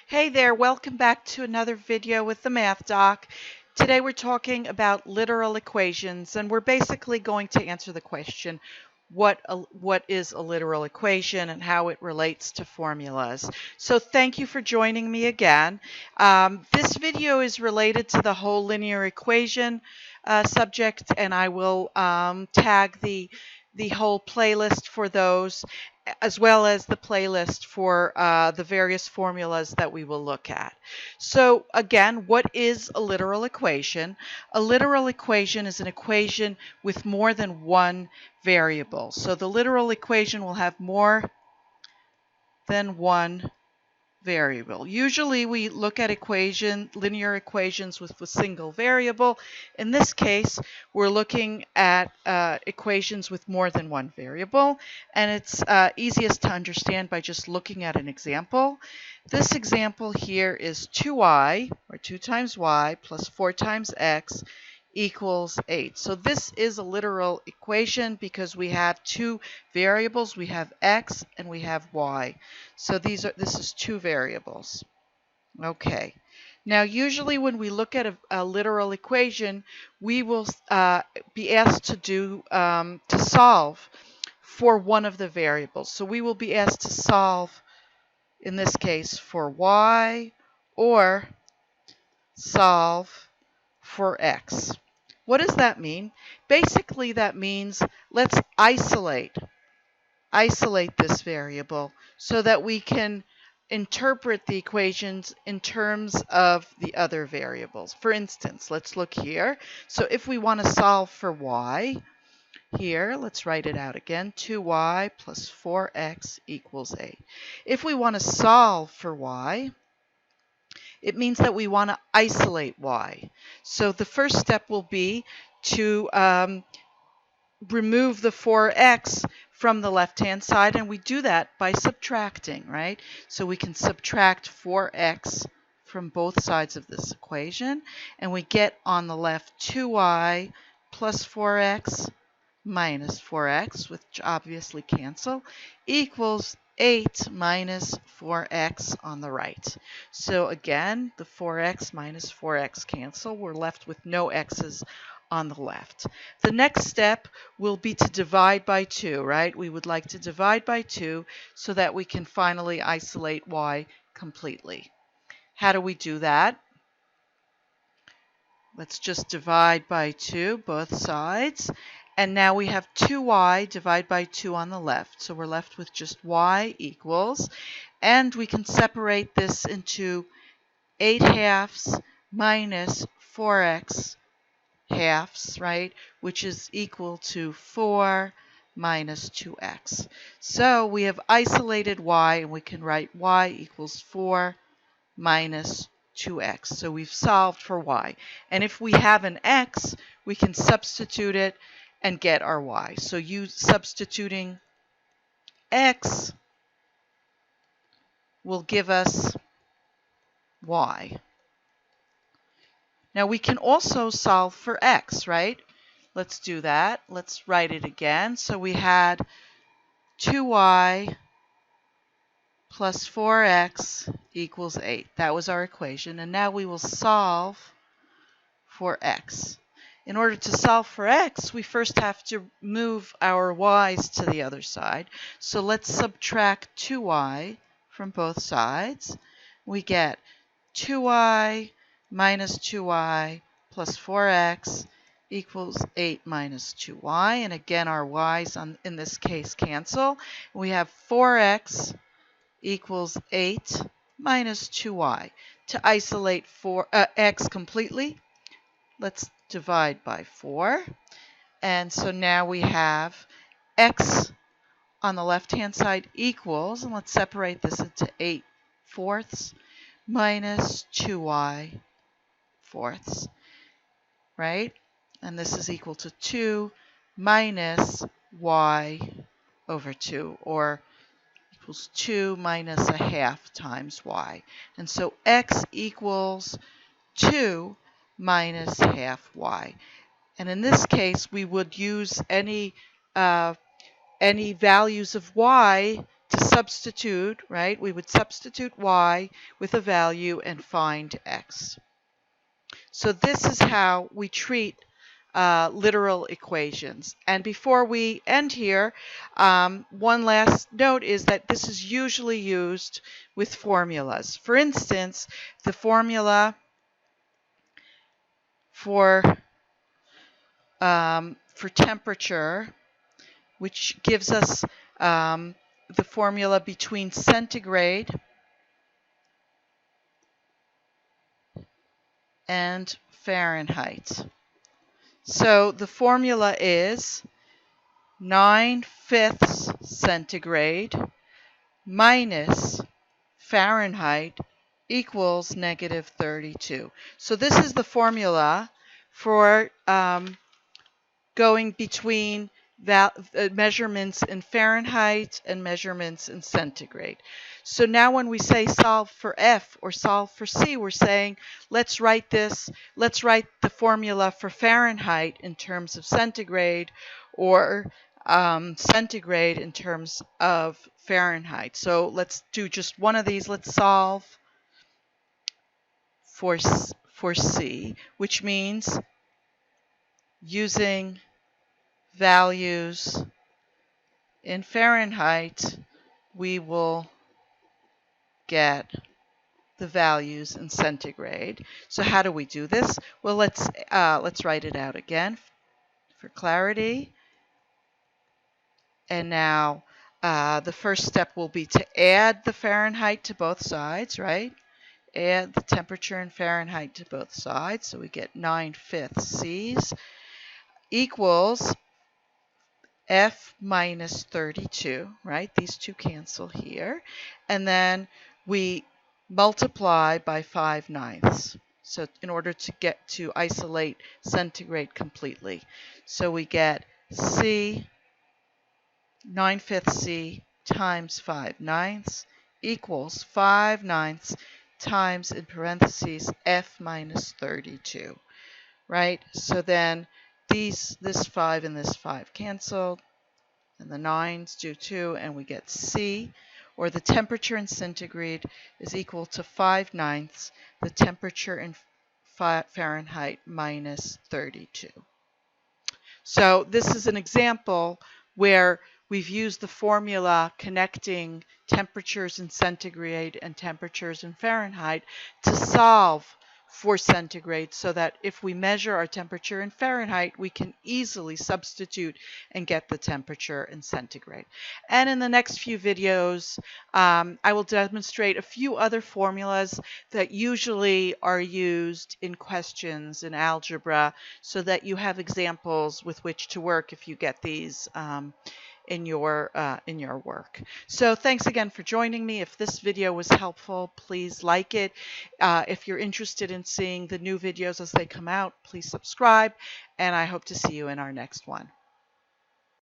Hey there, welcome back to another video with the Math Doc. Today we're talking about literal equations, and we're basically going to answer the question, what is a literal equation and how it relates to formulas. So thank you for joining me again. This video is related to the whole linear equation subject, and I will tag the whole playlist for those, as well as the playlist for the various formulas that we will look at. So again, what is a literal equation? A literal equation is an equation with more than one variable. So the literal equation will have more than one variable. Usually we look at linear equations with a single variable. In this case, we're looking at equations with more than one variable, and it's easiest to understand by just looking at an example. This example here is 2y, or 2 times y, plus 4 times x equals 8. So this is a literal equation because we have two variables. We have x and we have y. So this is two variables. Okay. Now usually when we look at a literal equation, we will be asked to solve for one of the variables. So we will be asked to solve, in this case, for y or solve for x. What does that mean? Basically, that means let's isolate this variable so that we can interpret the equations in terms of the other variables. For instance, let's look here. So if we want to solve for y, here, let's write it out again. 2y plus 4x equals 8. If we want to solve for y, it means that we want to isolate y. So the first step will be to remove the 4x from the left-hand side, and we do that by subtracting, right? So we can subtract 4x from both sides of this equation, and we get on the left 2y plus 4x minus 4x, which obviously cancel, equals 8 minus 4x on the right. So again, the 4x minus 4x cancel. We're left with no x's on the left. The next step will be to divide by 2, right? We would like to divide by 2 so that we can finally isolate y completely. How do we do that? Let's just divide by 2, both sides. And now we have 2y divide by 2 on the left. So we're left with just y equals. And we can separate this into 8 halves minus 4x halves, right? Which is equal to 4 minus 2x. So we have isolated y, and we can write y equals 4 minus 2x. So we've solved for y. And if we have an x, we can substitute it and get our y. So substituting x will give us y. Now we can also solve for x, right? Let's do that. Let's write it again. So we had 2y plus 4x equals 8. That was our equation. And now we will solve for x. In order to solve for x, we first have to move our y's to the other side. So let's subtract 2y from both sides. We get 2y minus 2y plus 4x equals 8 minus 2y. And again, our y's in this case cancel. We have 4x equals 8 minus 2y. To isolate x completely, let's divide by 4. And so now we have x on the left-hand side equals, and let's separate this into 8 fourths minus 2y fourths, right? And this is equal to 2 minus y over 2, or equals 2 minus a half times y. And so x equals 2 minus half y. And in this case, we would use any values of y to substitute, right? We would substitute y with a value and find x. So this is how we treat literal equations. And before we end here, one last note is that this is usually used with formulas. For instance, the formula for temperature, which gives us the formula between centigrade and Fahrenheit. So the formula is 9/5 centigrade minus Fahrenheit equals -32. So this is the formula for going between measurements in Fahrenheit and measurements in centigrade. So now when we say solve for F or solve for C, we're saying let's write the formula for Fahrenheit in terms of centigrade, or centigrade in terms of Fahrenheit. So let's do just one of these. Let's solve for C, which means using values in Fahrenheit, we will get the values in centigrade. So how do we do this? Well, let's write it out again for clarity. And now the first step will be to add the Fahrenheit to both sides, right? Add the temperature in Fahrenheit to both sides. So we get 9/5 C's equals F minus 32, right? These two cancel here. And then we multiply by 5/9. So in order to get to isolate centigrade completely. So we get C, 9/5 C times 5/9 equals 5/9 times, in parentheses, F minus 32, right? So then this 5 and this 5 canceled, and the 9's do too, and we get C, or the temperature in centigrade, is equal to 5/9 the temperature in Fahrenheit minus 32. So this is an example where we've used the formula connecting temperatures in centigrade and temperatures in Fahrenheit to solve for centigrade, so that if we measure our temperature in Fahrenheit, we can easily substitute and get the temperature in centigrade. And in the next few videos, I will demonstrate a few other formulas that usually are used in questions in algebra, so that you have examples with which to work if you get these in your work. So thanks again for joining me. If this video was helpful, please like it. If you're interested in seeing the new videos as they come out, please subscribe, and I hope to see you in our next one.